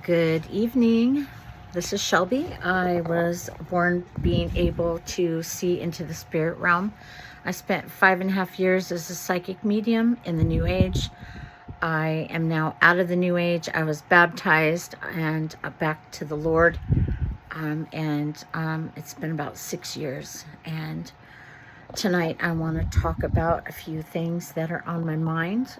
Good evening. This is Shelby. I was born being able to see into the spirit realm. I spent 5.5 years as a psychic medium in the New Age. I am now out of the New Age. I was baptized and back to the Lord. It's been about 6 years. And tonight I want to talk about a few things that are on my mind.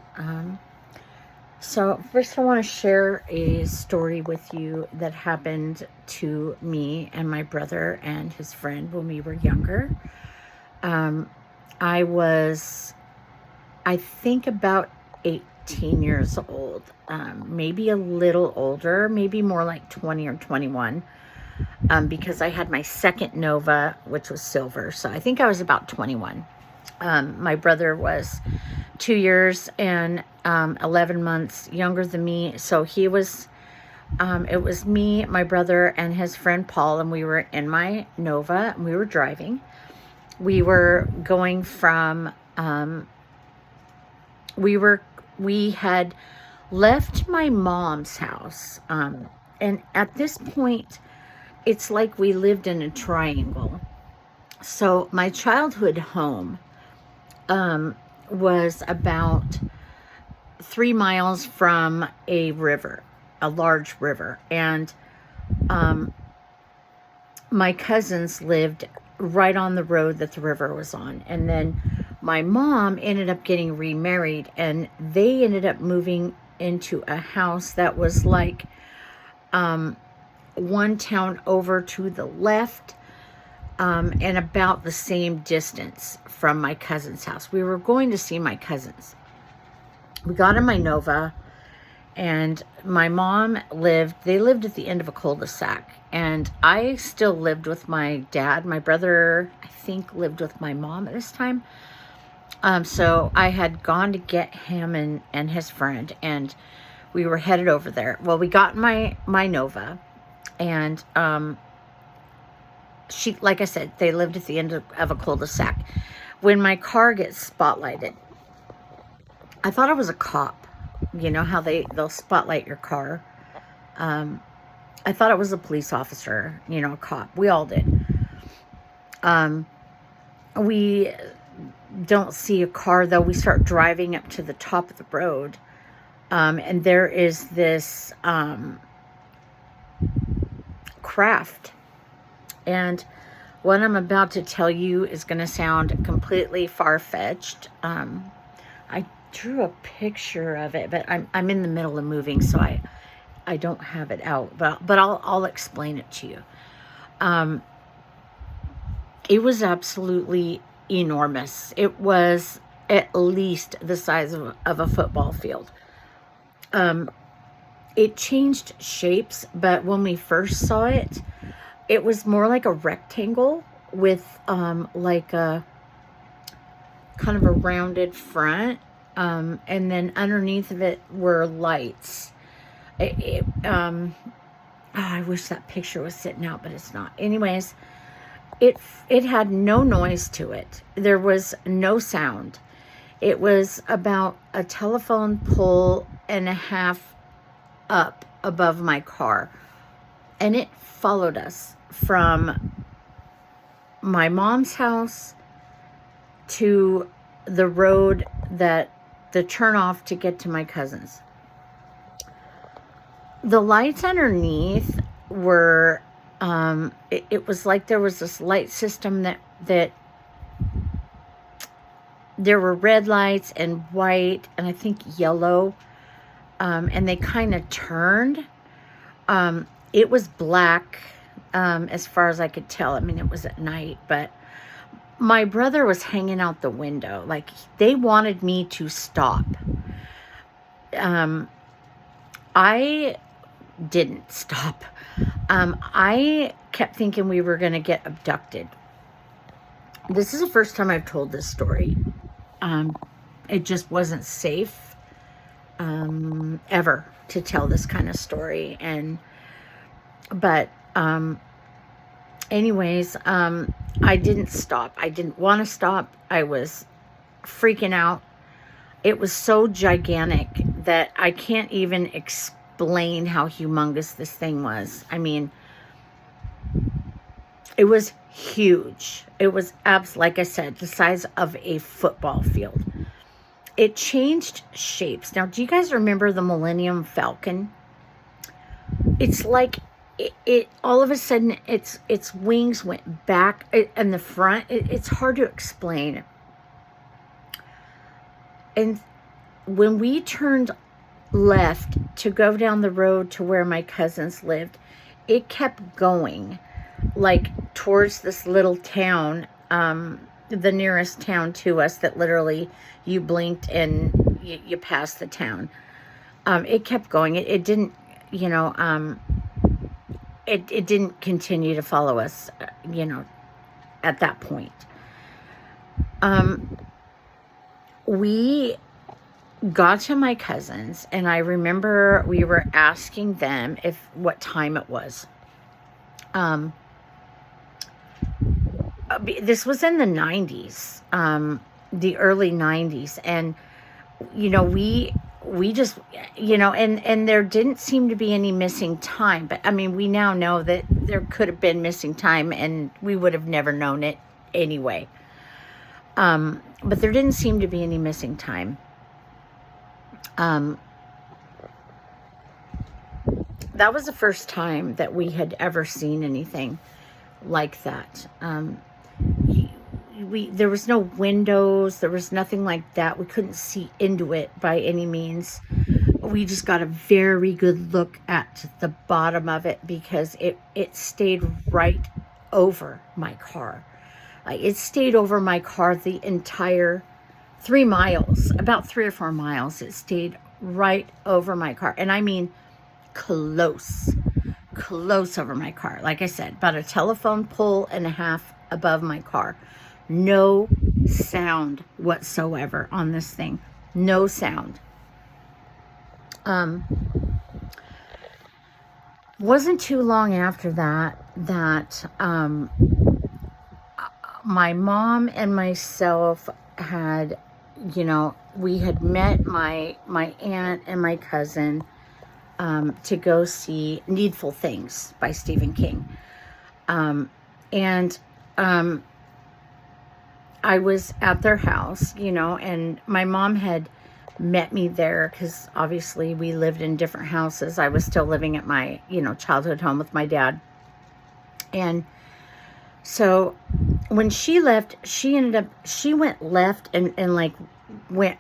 So first I want to share a story with you that happened to me and my brother and his friend when we were younger. I was, I think, about 18 years old, maybe a little older, maybe more like 20 or 21, because I had my second Nova, which was silver. So I think I was about 21. My brother was 2 years and 11 months younger than me. So he was, it was me, my brother, and his friend Paul, and we were in my Nova, and we were driving. We were going from, we had left my mom's house. And at this point, it's like we lived in a triangle. So my childhood home was about 3 miles from a river, a large river. And my cousins lived right on the road that the river was on. And then my mom ended up getting remarried, and they ended up moving into a house that was like one town over to the left, and about the same distance from my cousin's house. We were going to see my cousins. We got in my Nova, and my mom they lived at the end of a cul-de-sac, and I still lived with my dad. My brother, I think, lived with my mom at this time. So I had gone to get him and his friend, and we were headed over there. Well, we got in my Nova, and like I said, they lived at the end of a cul-de-sac. When my car gets spotlighted, I thought it was a cop. You know how they'll spotlight your car. I thought it was a police officer, a cop. We all did. We don't see a car, though. We start driving up to the top of the road. And there is this craft. And what I'm about to tell you is going to sound completely far-fetched. I drew a picture of it, but I'm in the middle of moving, so I don't have it out. But I'll explain it to you. It was absolutely enormous. It was at least the size of a football field. It changed shapes, but when we first saw it, it was more like a rectangle with like a kind of a rounded front, and then underneath of it were lights. I wish that picture was sitting out, but it's not. Anyways, it had no noise to it. There was no sound. It was about a telephone pole and a half up above my car, and it followed us from my mom's house to the road the turnoff to get to my cousin's. The lights underneath were, it was like there was this light system that there were red lights and white and I think yellow, and they kind of turned. It was black, as far as I could tell. I mean, it was at night, but my brother was hanging out the window. Like, they wanted me to stop. I didn't stop. I kept thinking we were going to get abducted. This is the first time I've told this story. It just wasn't safe, ever to tell this kind of story. Anyways, I didn't stop. I didn't want to stop. I was freaking out. It was so gigantic that I can't even explain how humongous this thing was. I mean, it was huge. It was like I said, the size of a football field. It changed shapes. Now, do you guys remember the Millennium Falcon? It's like it all of a sudden its wings went back and the front. It's hard to explain. And when we turned left to go down the road to where my cousins lived, it kept going like towards this little town, the nearest town to us, that literally you blinked and you passed the town. It kept going. It didn't, you know, it didn't continue to follow us, you know, at that point. We got to my cousins, and I remember we were asking them what time it was. This was in the 90s, the early 90s, and you know, we just, you know, and there didn't seem to be any missing time, but I mean, we now know that there could have been missing time and we would have never known it anyway. But there didn't seem to be any missing time. That was the first time that we had ever seen anything like that. There was no windows, there was nothing like that. We couldn't see into it by any means. We just got a very good look at the bottom of it because it stayed right over my car. It stayed over my car the entire 3 miles, about 3 or 4 miles. It stayed right over my car. And I mean close over my car. Like I said, about a telephone pole and a half above my car. No sound whatsoever on this thing. No sound. Wasn't too long after that my mom and myself had, you know, we had met my aunt and my cousin to go see Needful Things by Stephen King. I was at their house, you know, and my mom had met me there because obviously we lived in different houses. I was still living at my, you know, childhood home with my dad. And so when she left, she went left and like went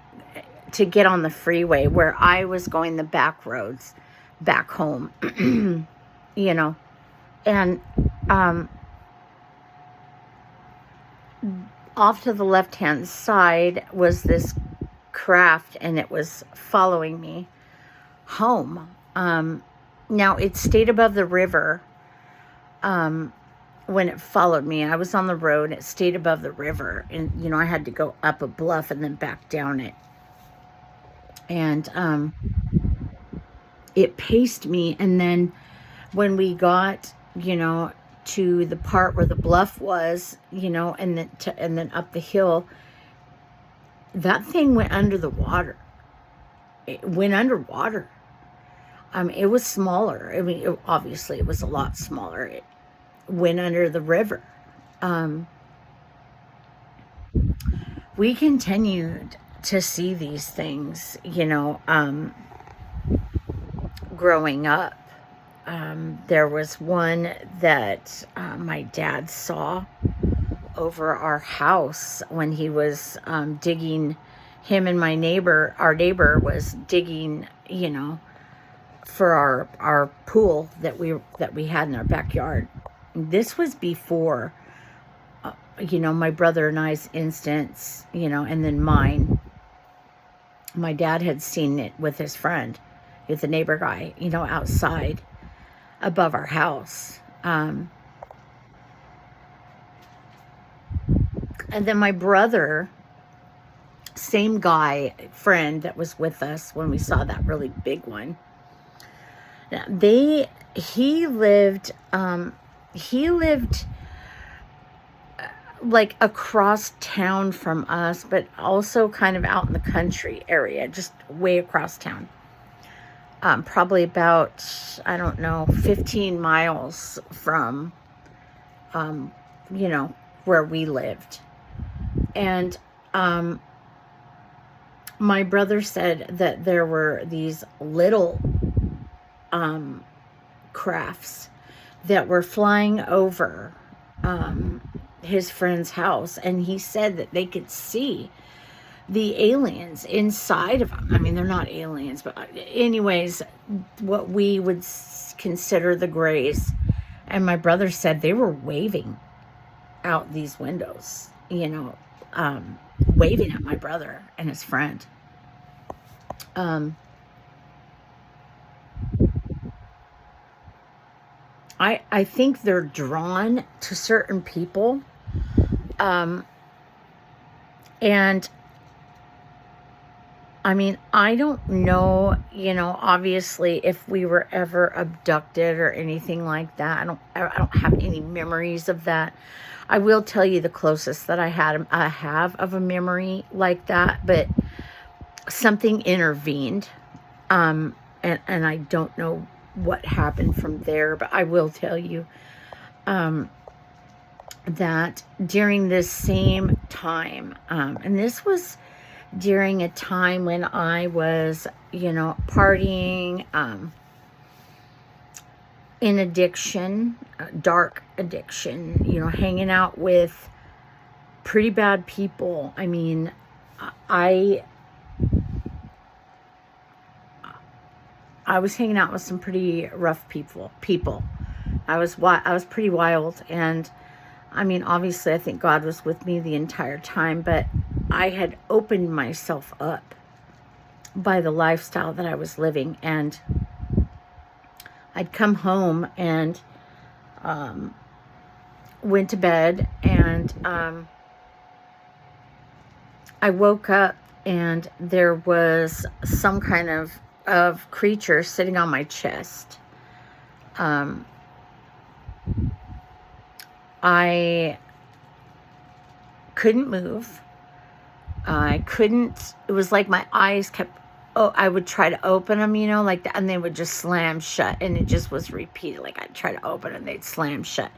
to get on the freeway where I was going the back roads back home, you know, and, off to the left-hand side was this craft, and it was following me home. Now, it stayed above the river when it followed me. I was on the road, and it stayed above the river. And, you know, I had to go up a bluff and then back down it. And it paced me. And then when we got, you know, to the part where the bluff was, you know, and then up the hill, that thing went under the water. It went underwater. It was smaller. I mean, obviously it was a lot smaller. It went under the river. We continued to see these things, you know, growing up. There was one that my dad saw over our house when he was digging. Him and our neighbor was digging, you know, for our pool that we had in our backyard. This was before, you know, my brother and I's instance, you know, and then mine. My dad had seen it with his friend, with the neighbor guy, you know, outside above our house. And then my brother, same guy, friend that was with us when we saw that really big one. He lived like across town from us, but also kind of out in the country area, just way across town. probably about, I don't know, 15 miles from, you know, where we lived. And my brother said that there were these little crafts that were flying over his friend's house, and he said that they could see the aliens inside of them. I mean, they're not aliens, but anyways, what we would consider the grays. And my brother said they were waving out these windows, you know, waving at my brother and his friend. I think they're drawn to certain people. And I mean, I don't know, you know, obviously if we were ever abducted or anything like that. I don't have any memories of that. I will tell you the closest that I have of a memory like that, but something intervened. And I don't know what happened from there, but I will tell you that during this same time, and this was during a time when I was, you know, partying, in addiction, dark addiction, you know, hanging out with pretty bad people. I mean, I was hanging out with some pretty rough people. I was pretty wild, and I mean, obviously, I think God was with me the entire time, but I had opened myself up by the lifestyle that I was living, and I'd come home and went to bed, and I woke up, and there was some kind of creature sitting on my chest. I couldn't move. It was like my eyes kept, I would try to open them, you know, like that, and they would just slam shut, and it just was repeated. Like I'd try to open them, they'd slam shut.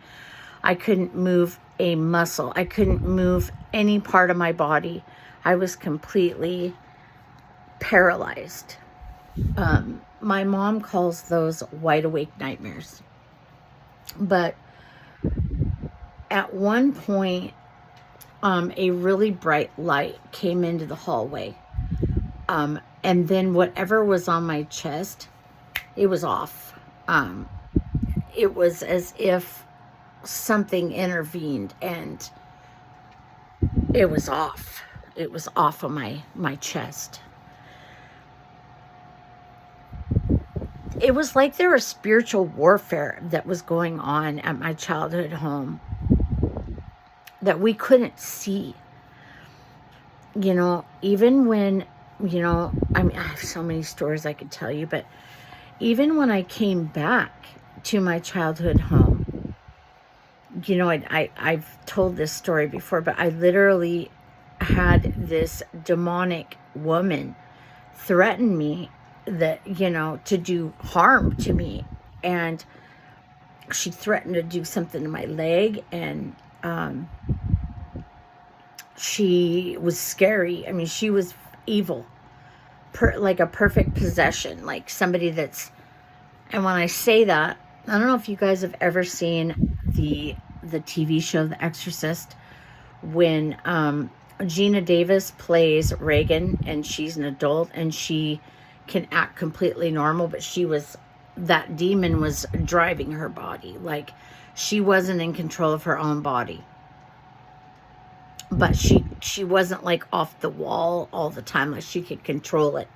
I couldn't move a muscle. I couldn't move any part of my body. I was completely paralyzed. My mom calls those wide awake nightmares. But at one point, a really bright light came into the hallway. And then whatever was on my chest, it was off. It was as if something intervened, and it was off. It was off of my chest. It was like there was spiritual warfare that was going on at my childhood home that we couldn't see. You know, even when, you know, I mean, I have so many stories I could tell you, but even when I came back to my childhood home, you know, I've told this story before, but I literally had this demonic woman threaten me that, you know, to do harm to me. And she threatened to do something to my leg, and she was scary. I mean, she was evil, like a perfect possession, like somebody that's, and when I say that, I don't know if you guys have ever seen the TV show The Exorcist, when Gina Davis plays Reagan, and she's an adult, and she can act completely normal, but that demon was driving her body. Like, she wasn't in control of her own body. But she wasn't like off the wall all the time. Like, she could control it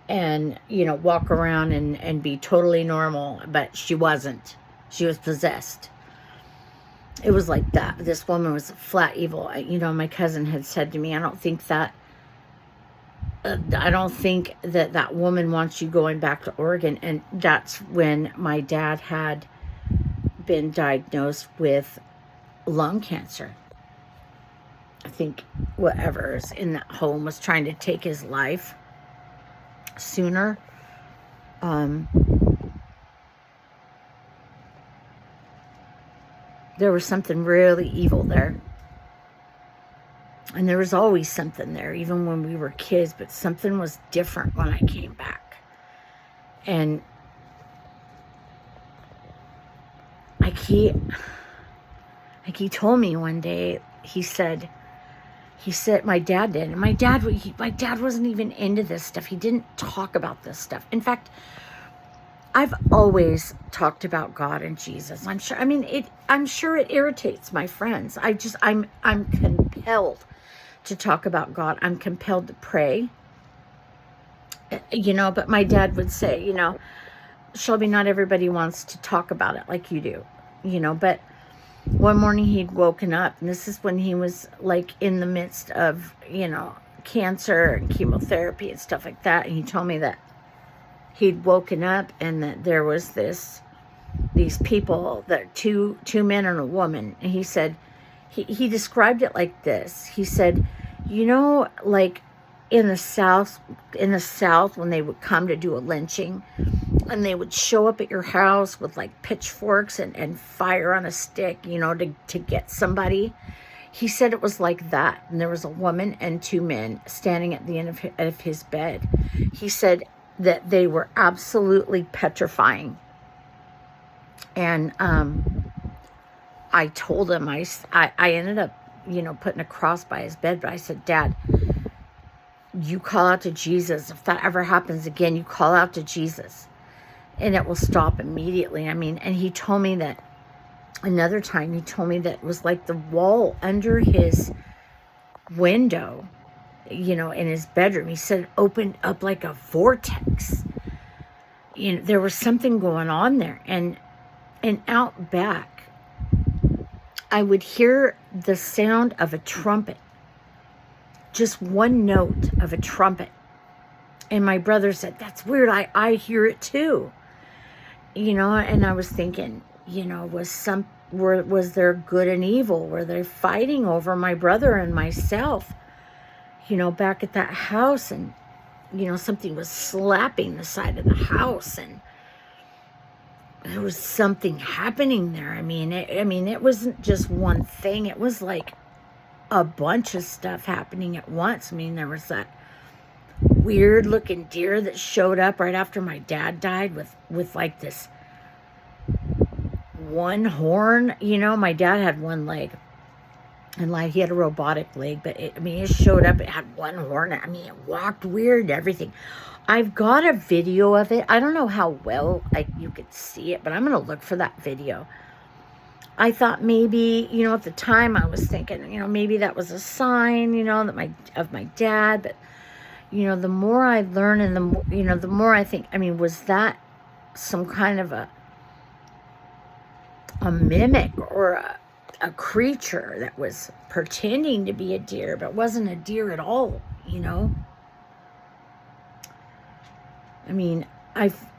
and, you know, walk around and be totally normal, but she wasn't. She was possessed. It was like that. This woman was flat evil. You know, my cousin had said to me, I don't think that woman wants you going back to Oregon. And that's when my dad had been diagnosed with lung cancer. I think whatever's in that home was trying to take his life sooner. Um, there was something really evil there. And there was always something there, even when we were kids, but something was different when I came back. And like he told me one day, he said, my dad did. And my dad wasn't even into this stuff. He didn't talk about this stuff. In fact, I've always talked about God and Jesus. I'm sure it irritates my friends. I'm compelled to talk about God. I'm compelled to pray. But my dad would say, Shelby, not everybody wants to talk about it like you do, but one morning he'd woken up, and this is when he was like in the midst of, cancer and chemotherapy and stuff like that. And he told me that he'd woken up and that there was these people, that two men and a woman. And he said, he described it like this. He said, like in the South, when they would come to do a lynching, and they would show up at your house with like pitchforks and fire on a stick, to get somebody. He said it was like that. And there was a woman and two men standing at the end of his bed. He said that they were absolutely petrifying. And I told him, I ended up, putting a cross by his bed, but I said, Dad, you call out to Jesus. If that ever happens again, you call out to Jesus, and it will stop immediately. And he told me that another time, he told me that it was like the wall under his window, in his bedroom. He said it opened up like a vortex. There was something going on there. And out back, I would hear the sound of a trumpet. Just one note of a trumpet. And my brother said, that's weird. I hear it too. And I was thinking, was there good and evil? Were they fighting over my brother and myself, back at that house? And, something was slapping the side of the house, and there was something happening there. It wasn't just one thing. It was like a bunch of stuff happening at once. There was that weird looking deer that showed up right after my dad died with like this one horn. My dad had one leg, and like he had a robotic leg, but it showed up. It had one horn. It walked weird and everything. I've got a video of it. I don't know how well you could see it, but I'm going to look for that video. I thought maybe, at the time I was thinking, maybe that was a sign, that of my dad. But, the more I learn, and the more I think, was that some kind of a mimic or a creature that was pretending to be a deer, but wasn't a deer at all,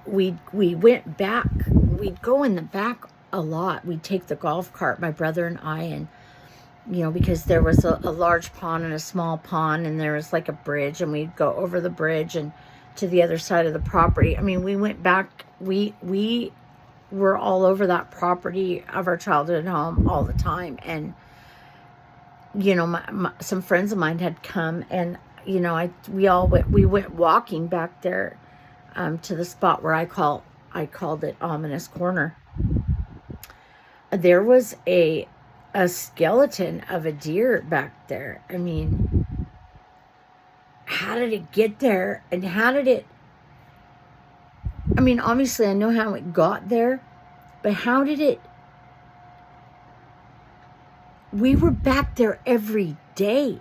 we went back. We'd go in the back a lot. We'd take the golf cart, my brother and I, and, because there was a large pond and a small pond, and there was like a bridge, and we'd go over the bridge and to the other side of the property. We went back. We were all over that property of our childhood home all the time. And, some friends of mine had come, and, we went walking back there, to the spot where I called it Ominous Corner. There was a skeleton of a deer back there. How did it get there? And how did it... obviously I know how it got there, but how did it... We were back there every day.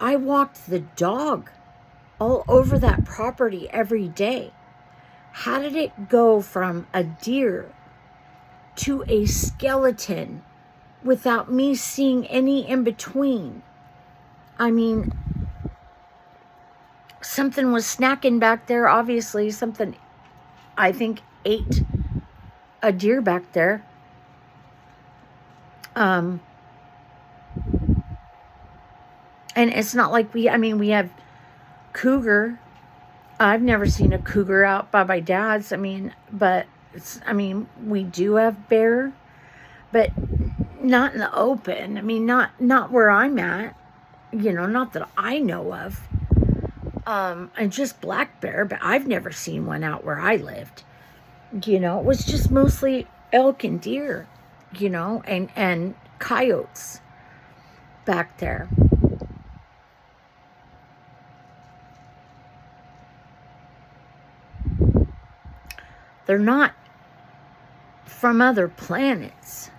I walked the dog all over that property every day. How did it go from a deer to a skeleton without me seeing any in between? Something was snacking back there. Obviously, something, I think, ate a deer back there. And it's not like we have cougar I've never seen a cougar out by my dad's. But we do have bear, but not in the open. Not where I'm at. Not that I know of. And just black bear, but I've never seen one out where I lived. It was just mostly elk and deer, and coyotes back there. They're not from other planets.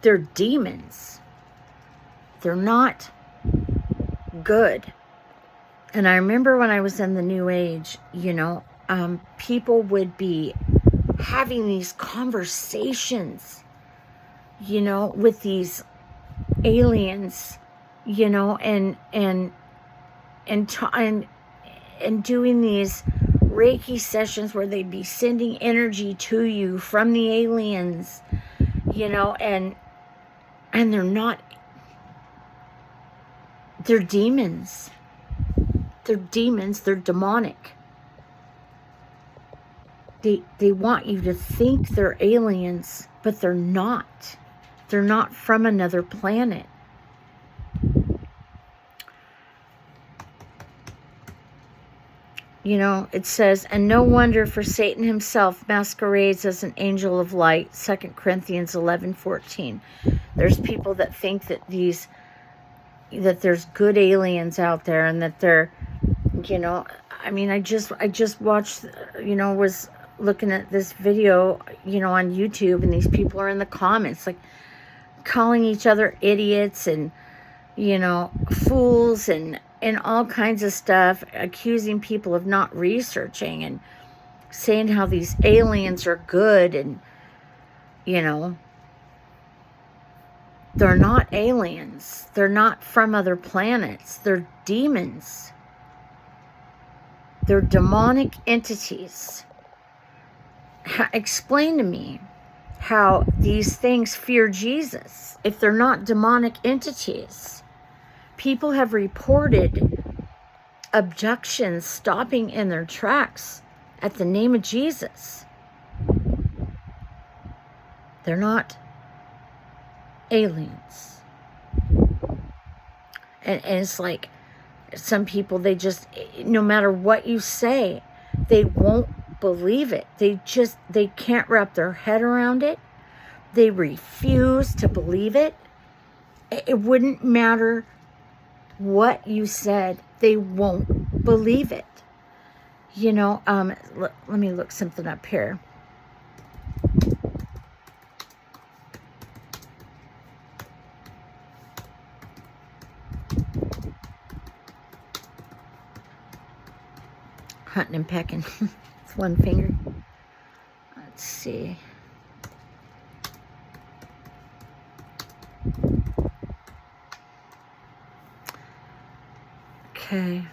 They're demons. They're not good. And I remember when I was in the New Age, people would be having these conversations, with these aliens, and doing these Reiki sessions where they'd be sending energy to you from the aliens, and they're not, they're demons. They're demons. They're demonic. They want you to think they're aliens, but they're not. They're not from another planet. It says, and no wonder, for Satan himself masquerades as an angel of light, 2 Corinthians 11:14. There's people that think that that there's good aliens out there, and that they're, I just watched, was looking at this video, on YouTube, and these people are in the comments, like, calling each other idiots and, fools and all kinds of stuff, accusing people of not researching and saying how these aliens are good, and, they're not aliens. They're not from other planets. They're demons. They're demonic entities. Explain to me how these things fear Jesus if they're not demonic entities. People have reported abductions stopping in their tracks at the name of Jesus. They're not aliens. And it's like, some people, they just, no matter what you say, they won't believe it. They can't wrap their head around it. They refuse to believe it. It wouldn't matter what you said. They won't believe it. Let me look something up here. Hunting and pecking. It's one finger. Let's see. Okay.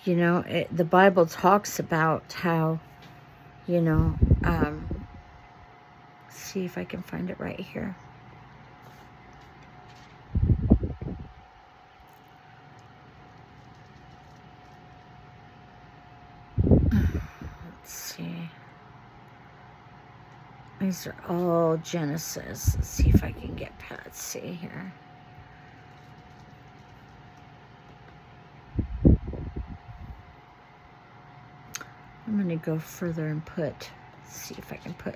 The Bible talks about how, see if I can find it right here. Let's see. These are all Genesis. Let's see if I can get past. Let's see here. I'm going to go further and see if I can put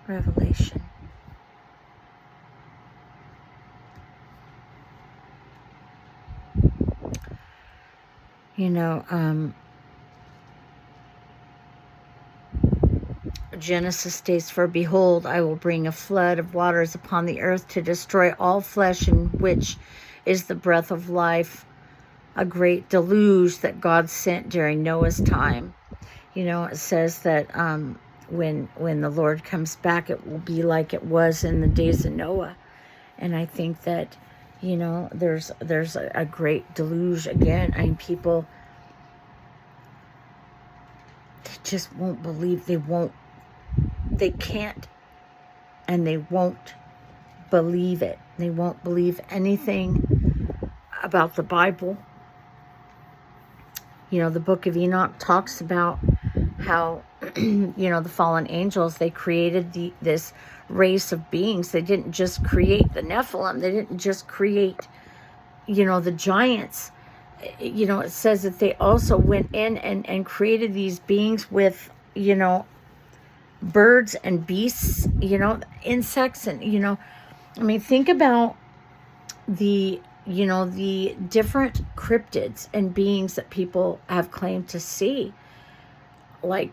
Revelation. Genesis states, for behold, I will bring a flood of waters upon the earth to destroy all flesh, in which is the breath of life, a great deluge that God sent during Noah's time. It says that when the Lord comes back, it will be like it was in the days of Noah. And I think that, there's a great deluge again. People, they just won't believe. They can't and they won't believe it. They won't believe anything about the Bible. You know, the book of Enoch talks about how, you know, the fallen angels, they created this race of beings. They didn't just create the Nephilim. They didn't just create, you know, the giants. You know, it says that they also went in and created these beings with, you know, birds and beasts, you know, insects, and, you know, I mean, think about the, you know, the different cryptids and beings that people have claimed to see. Like,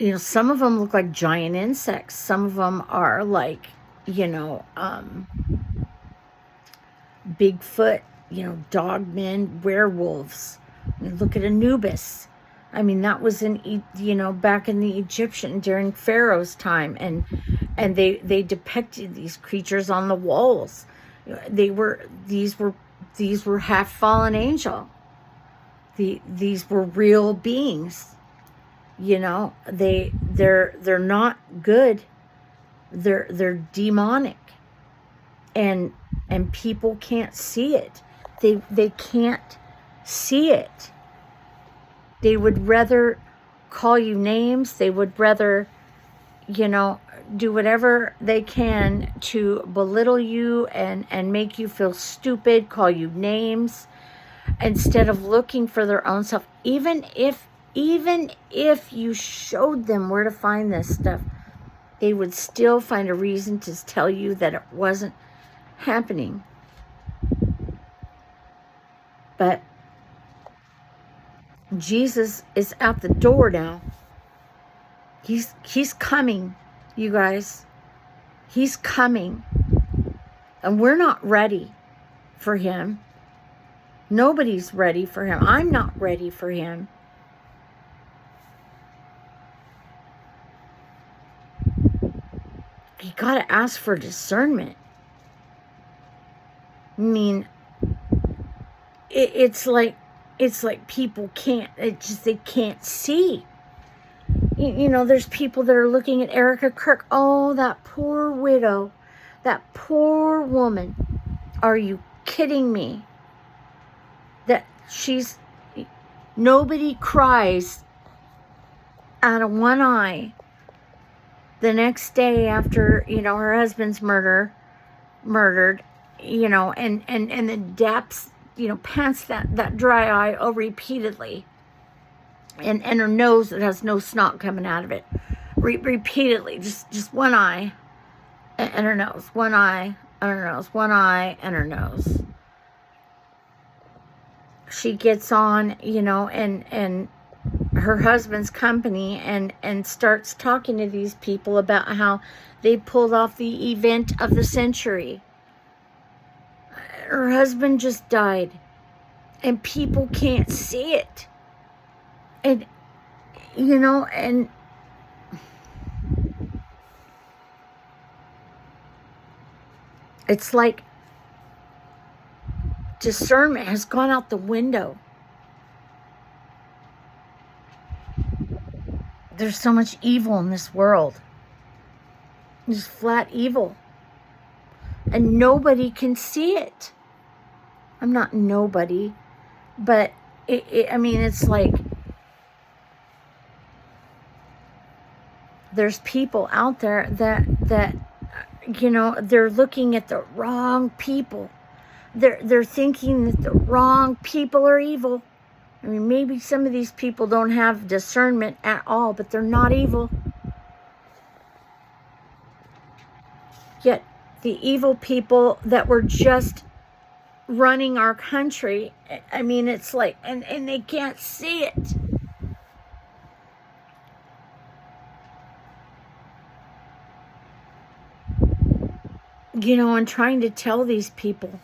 you know, some of them look like giant insects. Some of them are like, you know, Bigfoot, you know, dogmen, werewolves. I mean, look at Anubis. I mean, that was in, you know, back in the Egyptian, during Pharaoh's time. And they depicted these creatures on the walls. These were half fallen angel. These were real beings. You know, they're not good. They're demonic. And people can't see it. They can't see it. They would rather call you names. They would rather, you know, do whatever they can to belittle you and make you feel stupid, call you names, instead of looking for their own self. Even if you showed them where to find this stuff, they would still find a reason to tell you that it wasn't happening. But Jesus is at the door now. He's coming, you guys. He's coming. And we're not ready for him. Nobody's ready for him. I'm not ready for him. You gotta ask for discernment. I mean, it's like people can't, they can't see. You know, there's people that are looking at Erica Kirk. Oh, that poor widow, that poor woman. Are you kidding me? That nobody cries out of one eye the next day after, you know, her husband's murdered, you know, and the depths, you know, pants that dry eye repeatedly. And her nose that has no snot coming out of it. Repeatedly. Just one eye and her nose. One eye and her nose. One eye and her nose. She gets on, you know, and her husband's company and starts talking to these people about how they pulled off the event of the century. Her husband just died. And people can't see it. And, you know, and it's like discernment has gone out the window. There's so much evil in this world. There's flat evil. And nobody can see it. I'm not nobody, but I mean, it's like there's people out there that you know, they're looking at the wrong people. They're thinking that the wrong people are evil. I mean, maybe some of these people don't have discernment at all, but they're not evil. Yet the evil people that were just running our country, I mean, it's like, and they can't see it. You know, and trying to tell these people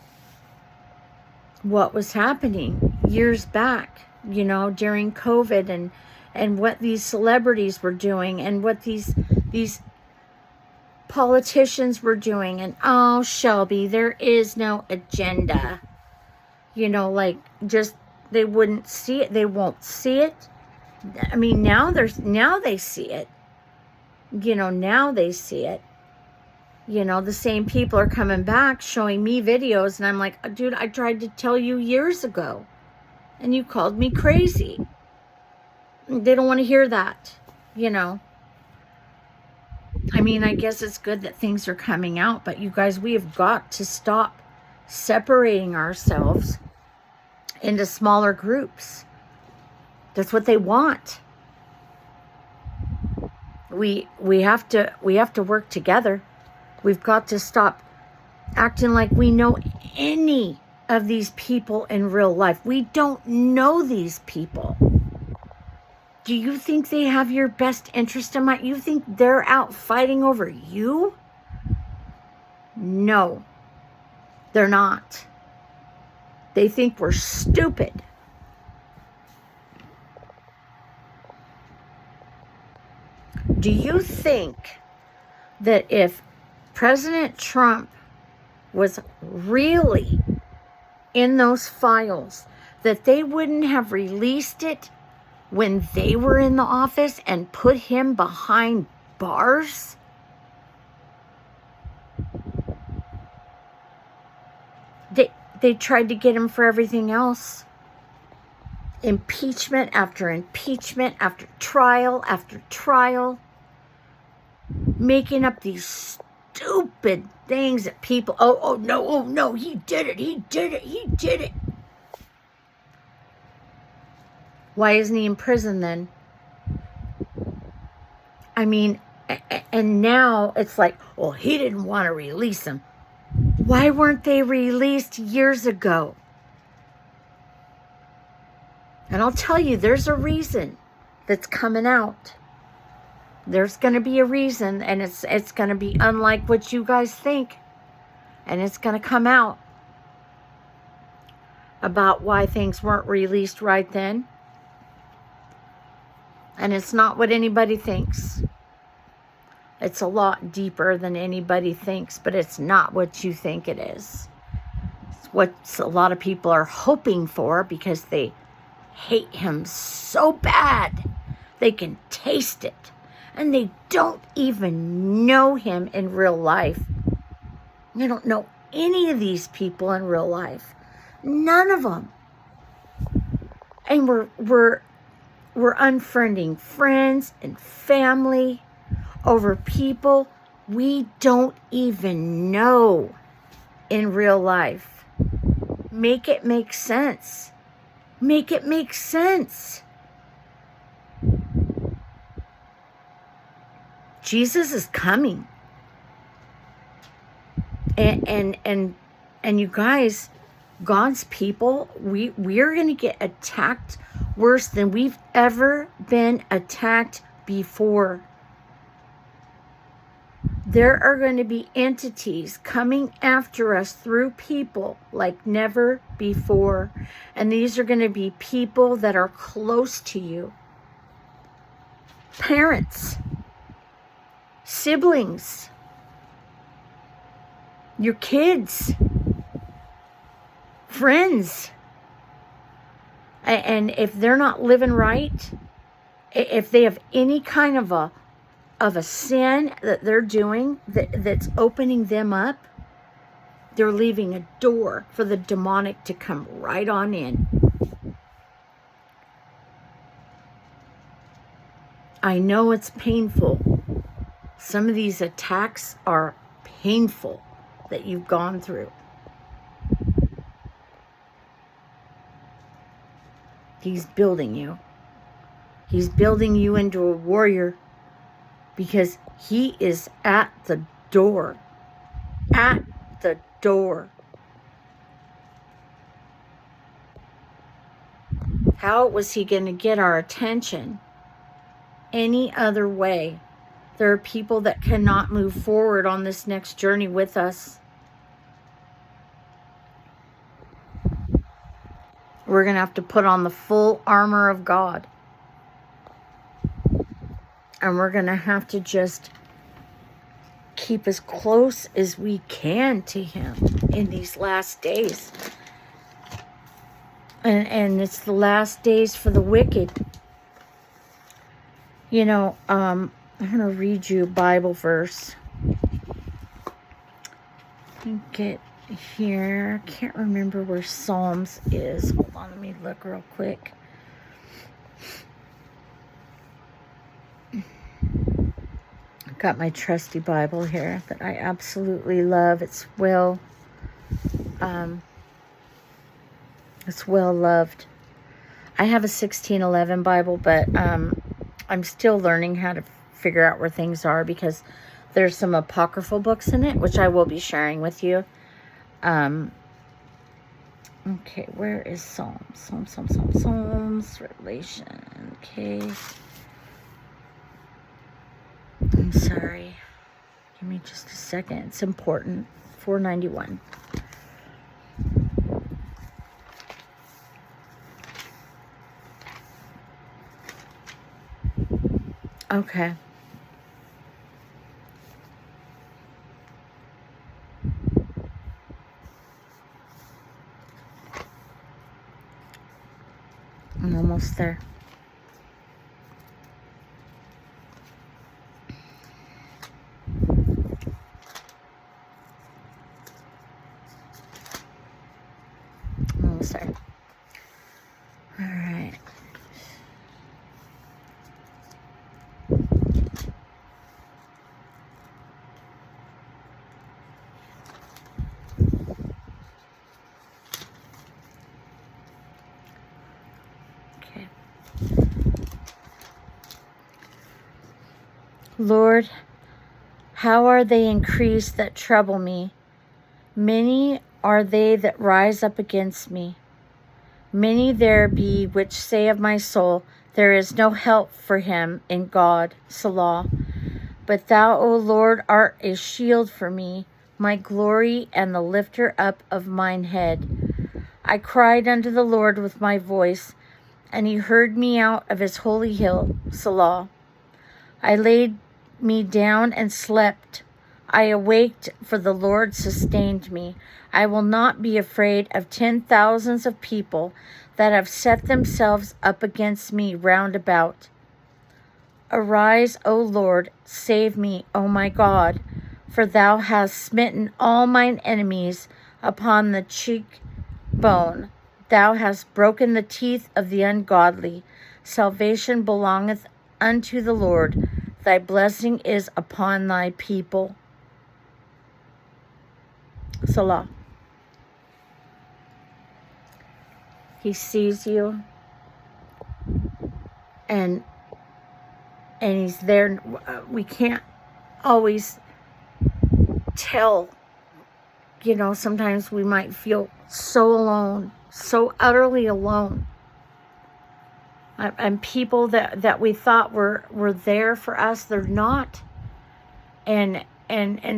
what was happening years back, you know, during COVID and what these celebrities were doing and what these politicians were doing. And oh, Shelby, there is no agenda. You know, like, just, they wouldn't see it. They won't see it. I mean, now they see it. now they see it. The same people are coming back showing me videos, and I'm like, dude, I tried to tell you years ago, and you called me crazy. They don't want to hear that, I guess it's good that things are coming out, but you guys, we have got to stop separating ourselves into smaller groups. That's what they want. We have to work together. We've got to stop acting like we know any of these people in real life. We don't know these people. Do you think they have your best interest in mind? You think they're out fighting over you? No, they're not. They think we're stupid. Do you think that if President Trump was really in those files, that they wouldn't have released it when they were in the office and put him behind bars? They tried to get him for everything else. Impeachment after impeachment, after trial, making up these stupid things that people, oh no, he did it. Why isn't he in prison then? And now it's like, well, he didn't want to release him. Why weren't they released years ago? And I'll tell you, there's a reason that's coming out. There's going to be a reason, and it's going to be unlike what you guys think. And it's going to come out about why things weren't released right then. And it's not what anybody thinks. It's a lot deeper than anybody thinks, but it's not what you think it is. It's what a lot of people are hoping for because they hate him so bad. They can taste it. And they don't even know him in real life. They don't know any of these people in real life. None of them. And we're unfriending friends and family over people we don't even know in real life. Make it make sense. Make it make sense. Jesus is coming. And you guys, God's people, we're going to get attacked worse than we've ever been attacked before. There are going to be entities coming after us through people like never before. And these are going to be people that are close to you. Parents, siblings, your kids, friends. And if they're not living right, if they have any kind of a sin that they're doing that's opening them up, they're leaving a door for the demonic to come right on in. I know it's painful. Some of these attacks are painful that you've gone through. He's building you. He's building you into a warrior because he is at the door. At the door. How was he going to get our attention any other way? There are people that cannot move forward on this next journey with us. We're going to have to put on the full armor of God. And we're going to have to just keep as close as we can to him in these last days. And it's the last days for the wicked. I'm going to read you a Bible verse. Get here. I can't remember where Psalms is. Hold on, let me look real quick. I've got my trusty Bible here that I absolutely love. It's well loved. I have a 1611 Bible, but I'm still learning how to figure out where things are, because there's some apocryphal books in it, which I will be sharing with you. Okay, where is Psalms? Psalms, Revelation. Okay. I'm sorry. Give me just a second. It's important. 491. Okay. I'm almost there. Almost there. All right. Okay. Lord, how are they increased that trouble me? Many are they that rise up against me. Many there be which say of my soul, there is no help for him in God. Selah. But thou, O Lord, art a shield for me, my glory and the lifter up of mine head. I cried unto the Lord with my voice, and he heard me out of his holy hill. Selah. I laid me down and slept. I awaked, for the Lord sustained me. I will not be afraid of 10,000s of people that have set themselves up against me round about. Arise, O Lord, save me, O my God, for thou hast smitten all mine enemies upon the cheekbone. Thou hast broken the teeth of the ungodly. Salvation belongeth unto the Lord. Thy blessing is upon thy people. Selah. He sees you, and he's there. We can't always tell. You know, sometimes we might feel so alone, so utterly alone. And people that we thought were there for us, they're not. And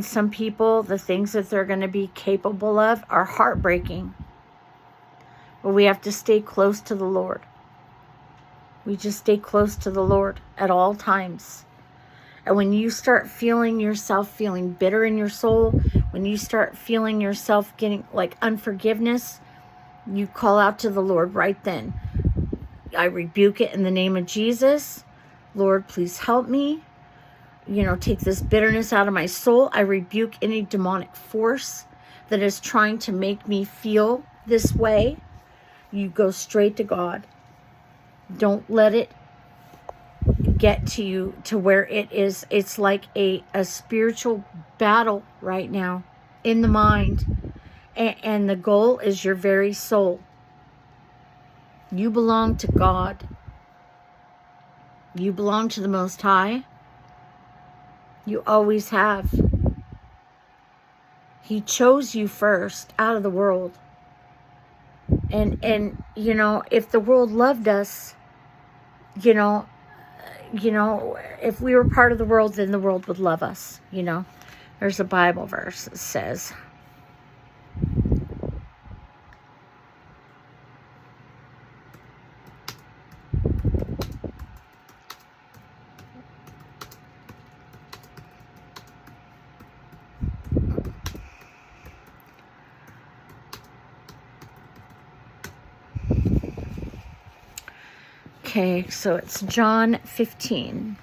some people, the things that they're going to be capable of are heartbreaking. But we have to stay close to the Lord. We just stay close to the Lord at all times. And when you start feeling yourself feeling bitter in your soul, when you start feeling yourself getting like unforgiveness, you call out to the Lord right then. I rebuke it in the name of Jesus. Lord, please help me. You know, take this bitterness out of my soul. I rebuke any demonic force that is trying to make me feel this way. You go straight to God. Don't let it get to you to where it is. It's like a spiritual battle right now in the mind. And the goal is your very soul. You belong to God. You belong to the Most High. You always have. He chose you first out of the world. And you know, if the world loved us, you know, if we were part of the world, then the world would love us, you know. There's a Bible verse that says, okay, so it's John 15.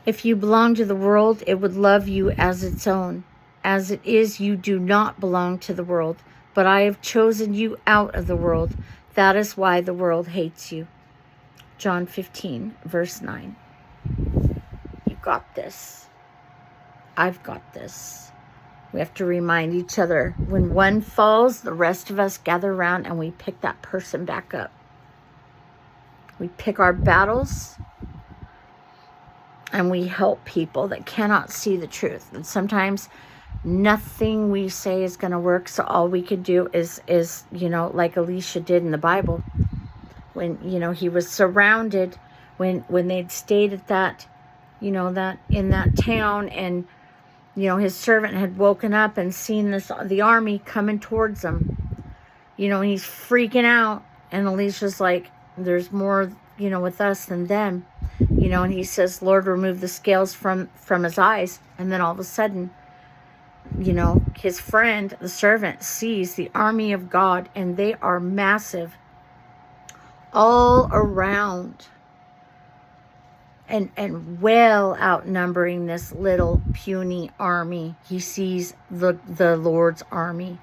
If you belong to the world, it would love you as its own. As it is, you do not belong to the world, but I have chosen you out of the world. That is why the world hates you. John 15, verse 9. You got this. I've got this. We have to remind each other. When one falls, the rest of us gather around and we pick that person back up. We pick our battles and we help people that cannot see the truth. And sometimes nothing we say is going to work. So all we could do is, like Elisha did in the Bible. When, he was surrounded, when they'd stayed at that, that in that town, and, his servant had woken up and seen the army coming towards him, and he's freaking out. And Elisha's like, there's more, with us than them, and he says, Lord, remove the scales from his eyes. And then all of a sudden, his friend, the servant, sees the army of God, and they are massive all around, and well outnumbering this little puny army. He sees the Lord's army,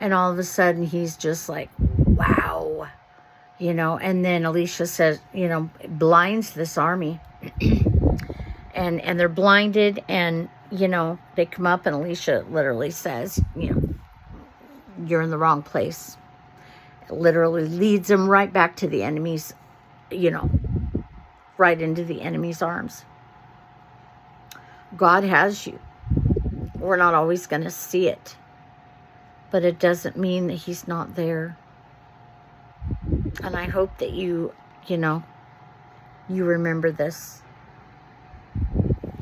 and all of a sudden he's just like, wow, and then Elisha says, blinds this army, and they're blinded, and they come up, and Elisha literally says, you're in the wrong place. It literally leads them right back to the enemy's, right into the enemy's arms. God has you. We're not always going to see it, but it doesn't mean that he's not there. And I hope that you remember this.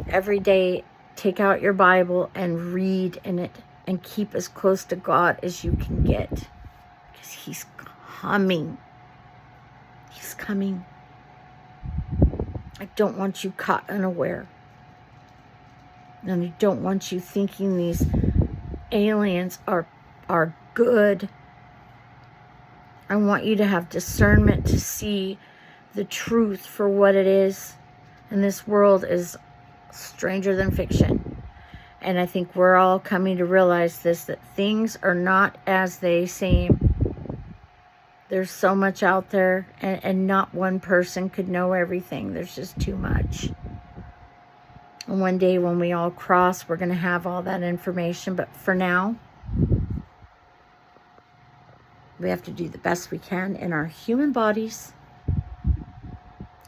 Every day, take out your Bible and read in it, and keep as close to God as you can get, because he's coming. He's coming. I don't want you caught unaware. And I don't want you thinking these aliens are good. I want you to have discernment to see the truth for what it is. And this world is stranger than fiction. And I think we're all coming to realize this, that things are not as they seem. There's so much out there, and not one person could know everything. There's just too much. And one day when we all cross, we're going to have all that information. But for now, we have to do the best we can in our human bodies.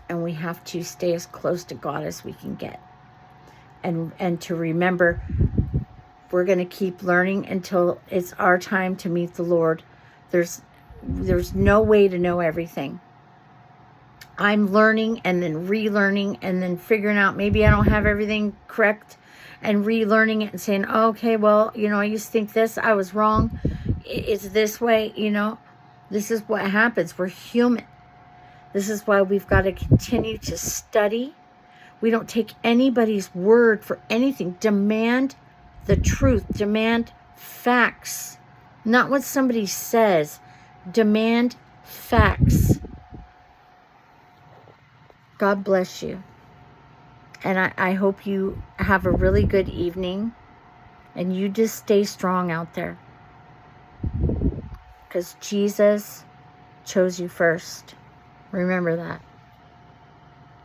And we have to stay as close to God as we can get. And to remember, we're going to keep learning until it's our time to meet the Lord. There's no way to know everything. I'm learning and then relearning and then figuring out maybe I don't have everything correct, and relearning it and saying, oh, okay, well, I used to think this, I was wrong. It's this way, This is what happens. We're human. This is why we've got to continue to study. We don't take anybody's word for anything. Demand the truth. Demand facts. Not what somebody says. Demand facts. God bless you. And I hope you have a really good evening. And you just stay strong out there. Because Jesus chose you first. Remember that.